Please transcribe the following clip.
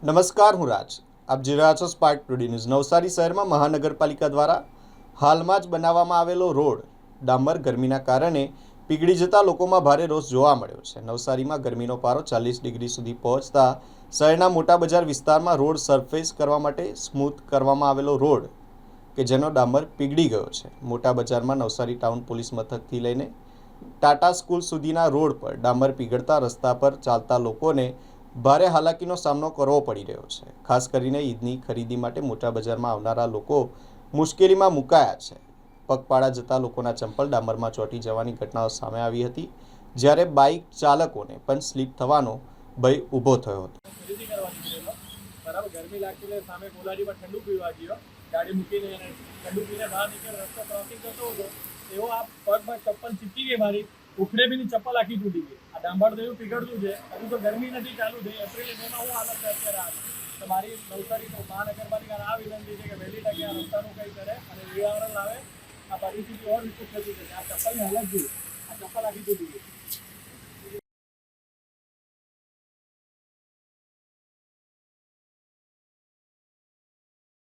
નમસ્કાર, હું રાજ. આપ જોઈ રહ્યા છો સ્પાર્ક ટુડે ન્યૂઝ. નવસારી શહેરમાં મહાનગરપાલિકા દ્વારા હાલમાં જ બનાવવામાં આવેલો રોડ ડામર ગરમીના કારણે પીગળી જતા લોકોમાં ભારે રોષ જોવા મળ્યો છે. નવસારીમાં ગરમીનો પારો 40 ડિગ્રી સુધી પહોંચતા શહેરના મોટા બજાર વિસ્તારમાં રોડ સરફેસ કરવા માટે સ્મૂથ કરવામાં આવેલો રોડ કે જેનો ડામર પીગળી ગયો છે. મોટા બજારમાં નવસારી ટાઉન પોલીસ મથકથી લઈને ટાટા સ્કૂલ સુધીના રોડ પર ડામર પીગળતા રસ્તા પર ચાલતા લોકોને ભારે હાલાકીનો સામનો કરવો પડી રહ્યો છે. ખાસ કરીને ઈદની ખરીદી માટે મોટા બજારમાં આવનારા લોકો મુશ્કેલીમાં મુકાયા છે. પગપાળા જતા લોકોના ચંપલ ડામરમાં ચોંટી જવાની ઘટનાઓ સામે આવી હતી, જ્યારે બાઇક ચાલકોને પણ સ્લીપ થવાનો ભય ઊભો થયો હતો. ખરીદી કરવા નીકળેલો બરાબર ગરમી લાગતી એટલે સામે કોલાજીમાં ઠંડુ પીવા ગયો. ગાડી મૂકીને ઠંડુ પીને બહાર નીકળ્યો, રસ્તો ક્રોસિંગ કરતો હતો એવો આ પગમાં ચપ્પલ ચીપકી ગઈ મારી. ઉખડે બીની ચપ્પલ આખી તૂટી ગઈ. આ ડાંબર તો એવું પીગળતું છે. હજુ તો ગરમી નથી ચાલુ થઈ. એપ્રિલ મેમાં હું હાલત છે અત્યારે આ તો મારી નવસારી મહાનગરપાલિકાને આ વિનંતી છે કે વહેલી તકે આ રસ્તાનું કંઈ કરે અને નિવારણ લાવે. આ પરિસ્થિતિ ઓર વિકૃત થતી છે. આ ચપ્પલની હાલત જોઈ, આ ચપ્પલ આખી તૂટી ગઈ.